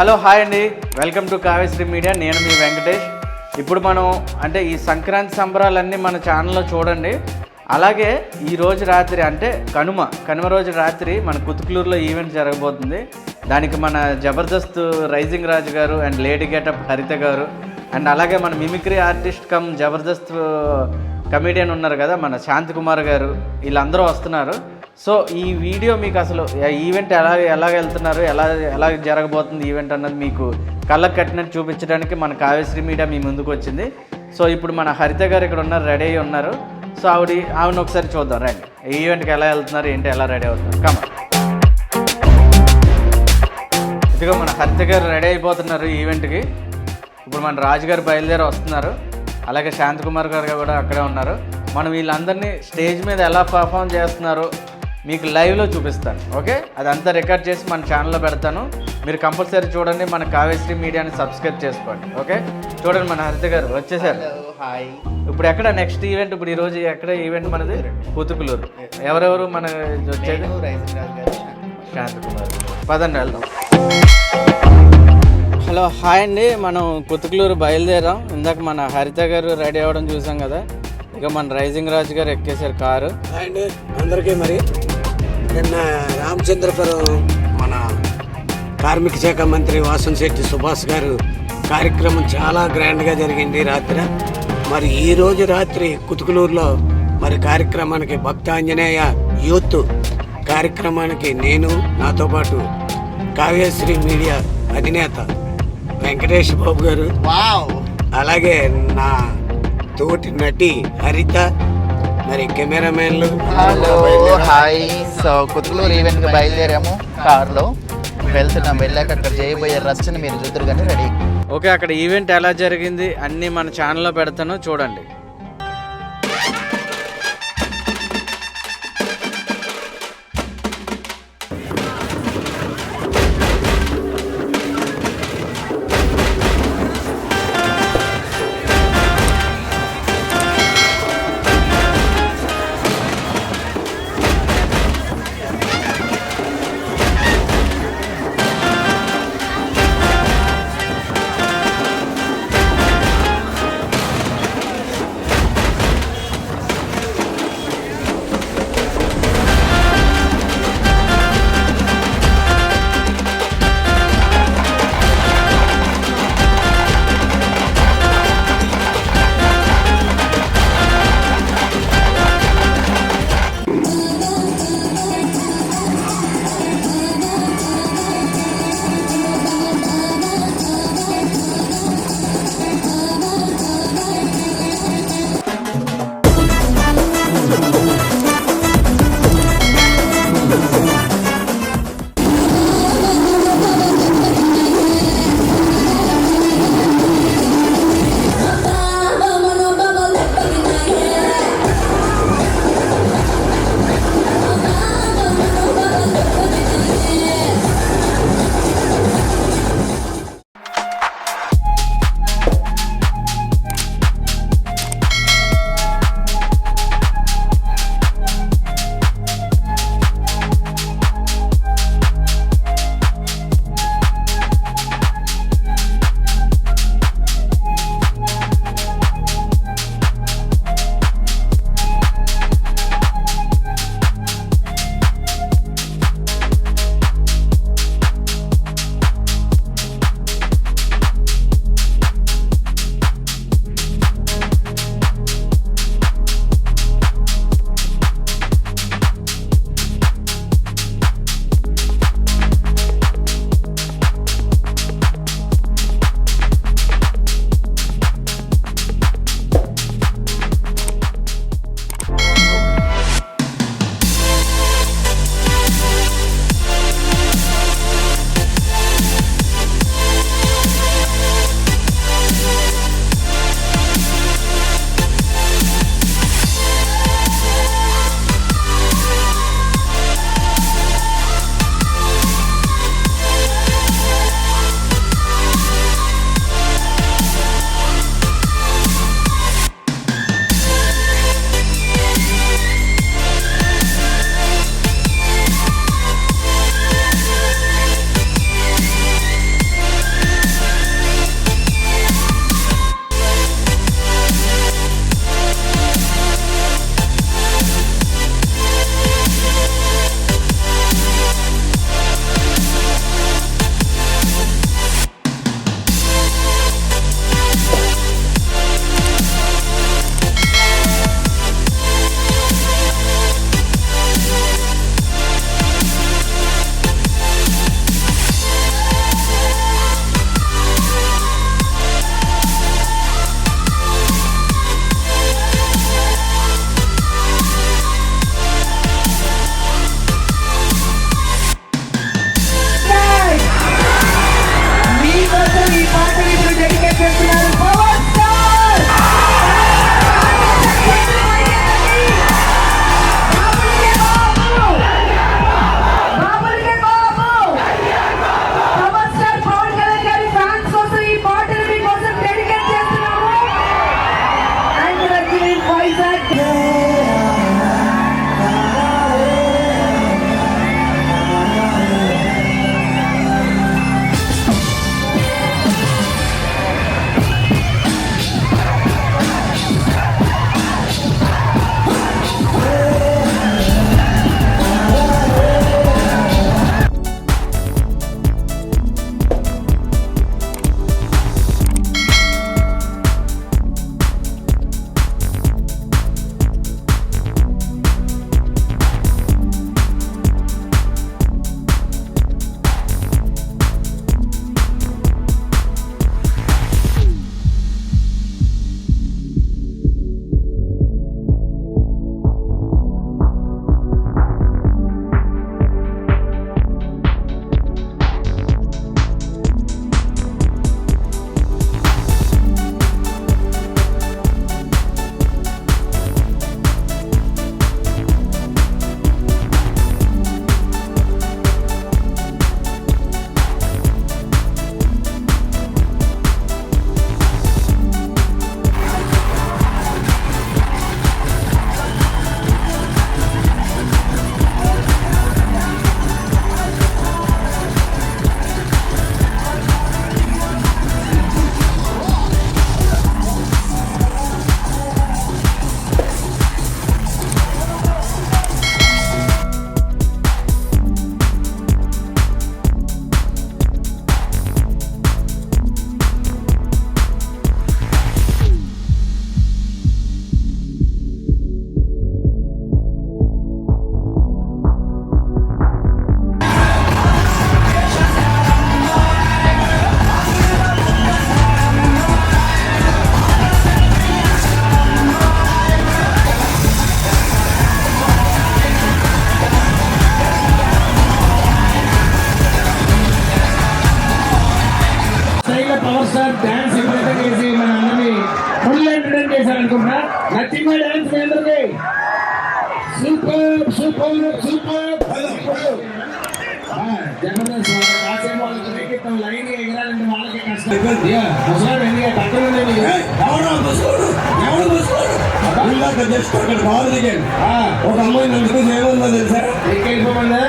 Hello hi అండి, welcome to Kavyasri media. నేను మీ వెంకటేష్. ఇప్పుడు మనం అంటే ఈ సంక్రాంతి సంబరాలన్నీ మన ఛానల్లో చూడండి. అలాగే ఈరోజు రాత్రి అంటే కనుమ రోజు రాత్రి మన కుతుకులూరులో ఈవెంట్ జరగబోతుంది. దానికి మన జబర్దస్త్ రైజింగ్ రాజు గారు అండ్ లేడీ గెటప్ హరిత గారు అండ్ అలాగే మన mimicry artist cum Jabardasth comedian ఉన్నారు కదా మన శాంతి కుమార్ గారు, వీళ్ళందరూ వస్తున్నారు. సో ఈ వీడియో మీకు అసలు ఈవెంట్ ఎలా వెళ్తున్నారు, ఎలా జరగబోతుంది ఈవెంట్ అన్నది మీకు కళ్ళకు కట్టినట్టు చూపించడానికి మన కావ్యశ్రీ మీడియా మీ ముందుకు వచ్చింది. సో ఇప్పుడు మన హరిత గారు ఇక్కడ ఉన్నారు, రెడీ అయ్యి ఉన్నారు. సో ఆవిడని ఒకసారి చూద్దాం రండి. ఈవెంట్కి ఎలా వెళ్తున్నారు ఏంటి, ఎలా రెడీ అవుతున్నారు. కమ ఇదిగో మన హరిత గారు రెడీ అయిపోతున్నారు ఈవెంట్కి. ఇప్పుడు మన రాజు గారు బయలుదేరి వస్తున్నారు. అలాగే శాంతి కుమార్ గారు కూడా అక్కడే ఉన్నారు. మనం వీళ్ళందరినీ స్టేజ్ మీద ఎలా పర్ఫామ్ చేస్తున్నారు మీకు లైవ్లో చూపిస్తాను. ఓకే, అదంతా రికార్డ్ చేసి మన ఛానల్లో పెడతాను. మీరు కంపల్సరీ చూడండి, మన కావ్యశ్రీ మీడియాని సబ్స్క్రైబ్ చేసుకోండి. ఓకే, చూడండి మన హరిత గారు వచ్చేసారు. హాయ్. ఇప్పుడు ఎక్కడ నెక్స్ట్ ఈవెంట్? ఇప్పుడు ఈరోజు ఎక్కడ ఈవెంట్ మనది? కుతుకులూరు. ఎవరెవరు మన వచ్చేది? శాంతి కుమార్. పదండి వెళ్దాం. హలో హాయ్ అండి, మనం కుతుకులూరు బయలుదేరాం. ఇందాక మన హరిత గారు రెడీ అవ్వడం చూసాం కదా. ఇక మన రైజింగ్ రాజు గారు ఎక్కేసారు కారు. అండి అందరికీ మరి నిన్న రామచంద్రపురం మన కార్మిక శాఖ మంత్రి వాసంశెట్టి సుభాష్ గారు కార్యక్రమం చాలా గ్రాండ్గా జరిగింది రాత్రి. మరి ఈరోజు రాత్రి కుతుకులూరులో మరి కార్యక్రమానికి భక్తాంజనేయ యూత్ కార్యక్రమానికి నేను నాతో పాటు కావ్యశ్రీ మీడియా అధినేత వెంకటేష్ బాబు గారు, అలాగే నా తోటి నటి హరిత, మరి కెమెరామెన్లు. Hello hi. సో కుతుకులూరు ఈవెంట్కి బయలుదేరాము కార్లో వెళ్తున్నాం. వెళ్ళాక అక్కడ చేయబోయే రచ్చని మీరు చూద్దరు కానీ రెడీ. ఓకే, అక్కడ ఈవెంట్ ఎలా జరిగింది అన్నీ మన ఛానల్లో పెడతాను, చూడండి. పవర్ స్టార్ డాన్స్ ఇంప్రెషన్ చేసి మన అందరినీ ఫుల్ ఎంటర్టైన్ చేశారనుకుంటా. నచ్చిందా డాన్స్ మీ అందరికి? Super super super Jabardasth. కాసేపు వాళ్ళకి వెకెత్తాం, లైన్ ఎగరాలంటే వాళ్ళకే కష్టం. ముసలాడు ఎందుకు పక్కన ఉండేది? ఒక అమ్మాయి నన్ను ఏమన్నా తెలుసా? ఎక్కిపోమన్నా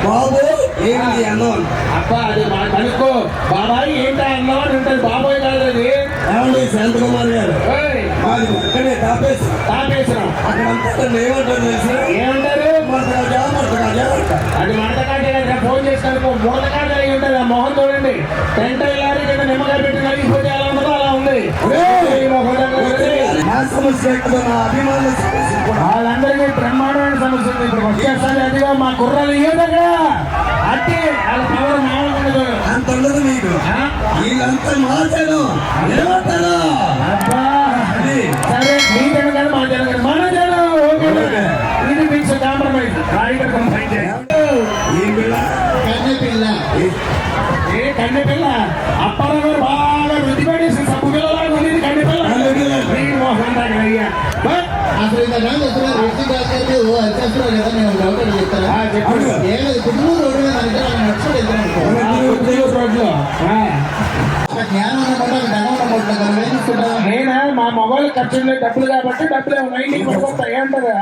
బాబు ఏంటి అన్నం? అబ్బా అది కనుక్కో. బాబాయ్ ఏంటా అన్నావు అని ఉంటుంది. బాబాయ్ కాదు అది. ఏమండి శాంత్ కుమార్ గారు, ఏయ్, మాది పక్కనే తాపేశ్వరం. అక్కడంతా ఏమంటారు తెలుసా? ఏమంటారు? అది మడతకాటే కదా. ఫోన్ చేస్తాను మూడకాట అయి ఉంటుంది. ఆ మొహం చూడండి. టెంట్ వెళ్ళాలి కింద నిమ్మకాయ పెట్టి నలిగిపోతే ఎలా ఉంటుందో అలా ఉంది. ఈ మొహం చూడండి. నా సమస్య ఎక్కడో నా అభిమానుల సమస్య కూడా. వాళ్ళందరికీ బ్రహ్మాండమైన సమస్య ఉంది. ఇప్పుడు వచ్చేస్తాను అదిగా మా కుర్రాలు ఇయ్యదగా అట్టి వాళ్ళ పవర్ మామూలు అంత ఉండదు మీకు. వీళ్ళంతా మార్చాను ఏమంటారు? అబ్బా సరే, మీ జనం కాదు మా జనం కాదు, మన జనం. ఓకే, ఇది మీకు కాంప్రమైజ్. ఏ కన్నె పిల్ల అప్పారావు గారు బాగా వృద్ధి పడేసి సబ్బు పిల్లలాగా ఉంది. కన్నె పిల్ల మోహన్ దగ్గర అయ్యా. అసలు ఇంతకాలం వచ్చిన రెడ్డి డాక్టర్లు వచ్చేస్తున్నారు కదా, నేను డౌట్ అని చెప్తారా? ఏం కుటుంబం రోడ్డు మీద నడుచుకుంటూ రోడ్లో జ్ఞానం ఉన్నమాట ధనం ఉన్నమాట మనం ఏం తీసుకుంటాం? నేనా మా మొబైల్ ఖర్చు డబ్బులు కాబట్టి డబ్బులు ఏమన్నా నీకు పడిపోతాయి ఏమంటారు?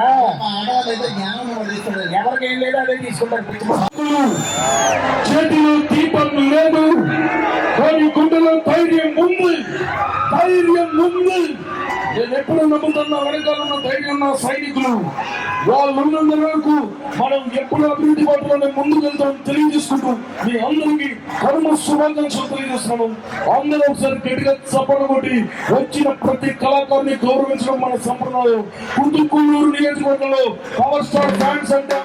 మా ఆడవాళ్ళు అయితే జ్ఞానం ఉన్నమాట తీసుకుంటారు. ఎవరికి ఏం లేదు అదే తీసుకుంటారు. చేతిలో దీపం లేదు కానీ గుండెలో ధైర్యం ఉంది. ధైర్యం ఉంది. నేను ఎప్పుడు నమ్ముతున్నా వెనకాలన్న ధైర్యం నా సైనికులు. వాళ్ళు ఉన్నంత వరకు మనం ఎప్పుడు అభివృద్ధి పట్టులోనే ముందుకు వెళ్తాం తెలియజేసుకుంటూ మీ అందరికీ కర్మ శుభాకాంక్షలు తెలియజేస్తున్నాము. అందరూ ఒకసారి గట్టిగా చప్పట్లు కొట్టి వచ్చిన ప్రతి కళాకారుని గౌరవించడం మన సంప్రదాయం. కుదుకూరు నియోజకవర్గంలో పవర్ స్టార్ ఫ్యాన్స్ అంటే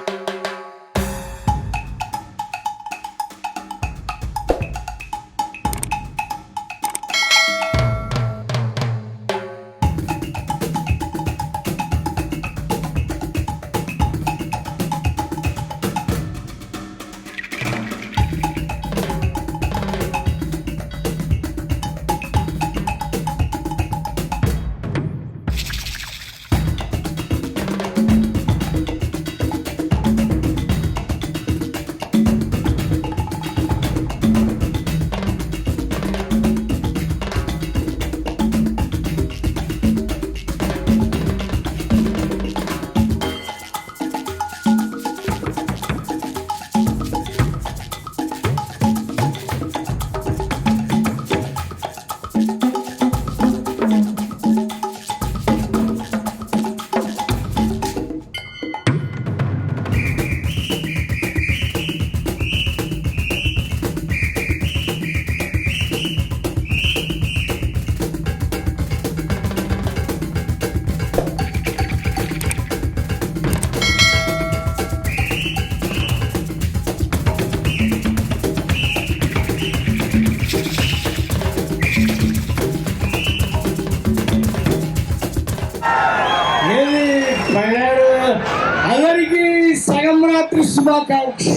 అందరికీ సగం రాత్రి శుభాకాంక్ష.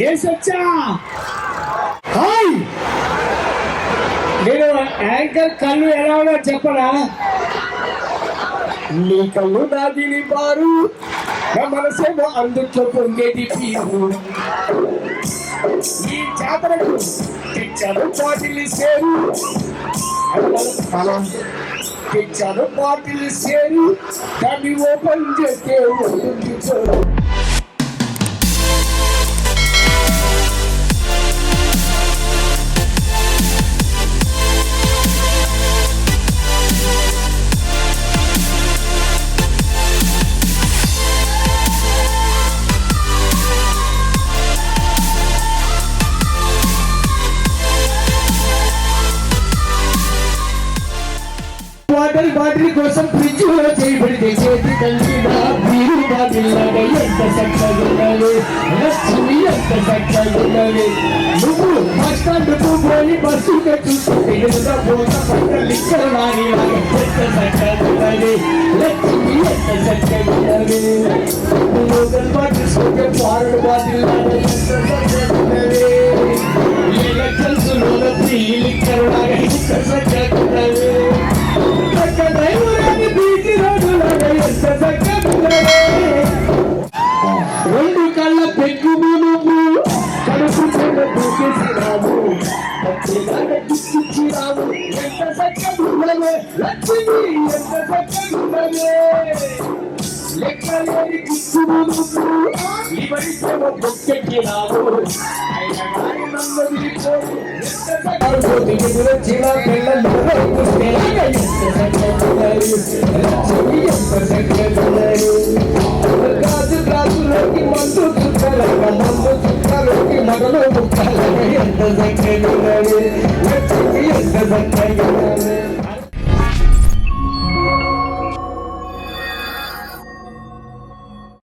ఏ సచ్చా హాయ్, నేను యాంకర్ కళ్ళు ఎలా ఉన్నా చెప్పనా? నీ కళ్ళు నాదిని బారు, నా మనసేమో అందుట్లో పొంగేది తీరు. ఈ జాతరకు తెచ్చాను బాటిల్ సేరు, తెచ్చాను బాటిల్ సేరు, దాన్ని ఓపెన్ చేస్తే ఉంటుంది చూడు. వాటర్ బాటిల్ కోసం ఫ్రిడ్జ్ లో చేయబడితే చేతి కలిసినా మీరు బాటిల్లాగా ఎంత చక్కగా ఉన్నది, లక్ష్మి ఎంత చక్కగా ఉన్నది. నువ్వు బస్ స్టాండ్ పోయి బస్సు చూస్తుంటే ఎదుగా పోత పక్కన లిక్కర వారిలాగా ఎంత చక్కగా ఉన్నది, లక్ష్మి ఎంత చక్కగా ఉన్నది. లోకల్ బాటిల్స్ పారుడు బాటిల్లాగా ఎంత చక్కగా ఉన్నది. ఏ లక్షలు రావు ఎంత చక్కగున్నవే లక్ష్మి ఎంత చక్కగున్నవే లెక్కలేని కిక్కులు ఇవరిసేమో బొక్కెక్కి రావు అయిన వారి నమ్మదిరిపోవు ఎంత చక్కటి వచ్చిన పిల్లలు చూస్తే ఎంత చక్కగున్నారు లక్ష్మి ఎంత చక్కగున్నారు కాదు కాదులోకి మందు చుట్టాలక మందు చుట్టాలోకి మగలో ముట్టాలక ఎంత చక్కగున్నారు లక్ష్మి ఎంత చక్కగున్నారు